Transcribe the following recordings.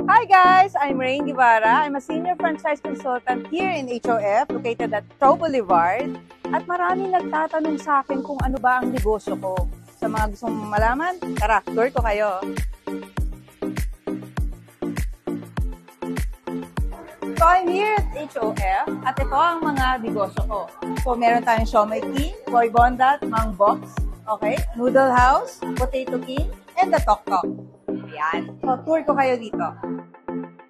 Hi guys! I'm Rain Guevara. I'm a senior franchise consultant here in HOF, located at Trow Boulevard. At maraming nagtatanong sa akin kung ano ba ang negosyo ko. Sa mga gustong malaman, tara, tour ko kayo. So I'm here at HOF at ito ang mga negosyo ko. So meron tayong Siomai King, Boy Bondat, Mang Box, okay, Noodle House, Potato King, and the Tok Tok. Ayan. So tour ko kayo dito.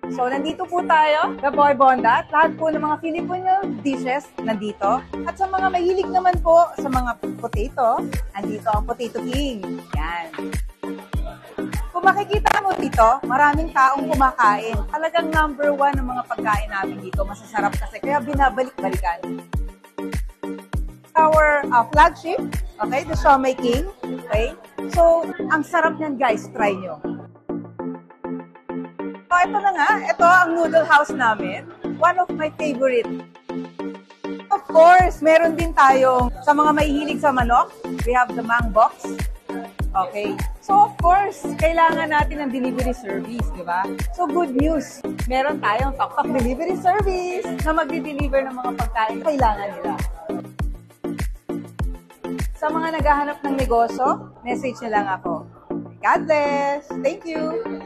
So, nandito po tayo, the Boy Bondat. Lahat po ng mga Filipino dishes nandito. At sa mga mahilig naman po sa mga potato, nandito ang Potato King. Yan. Kung makikita mo dito, maraming taong kumakain. Talagang number 1 ng mga pagkain namin dito. Masasarap kasi, kaya binabalik-balikan. Our flagship, okay, the Siomai King. Okay? So, ang sarap niyan guys, try nyo. So, ito na nga. Ito ang noodle house namin. One of my favorite. Of course, meron din tayong sa mga mahihilig sa manok. We have the Mang Box. Okay. So, of course, kailangan natin ng delivery service, di ba? So, good news. Meron tayong Tok Tok delivery service na magdi-deliver ng mga pagkain na kailangan nila. Sa mga naghahanap ng negosyo, message nyo lang ako. God bless! Thank you!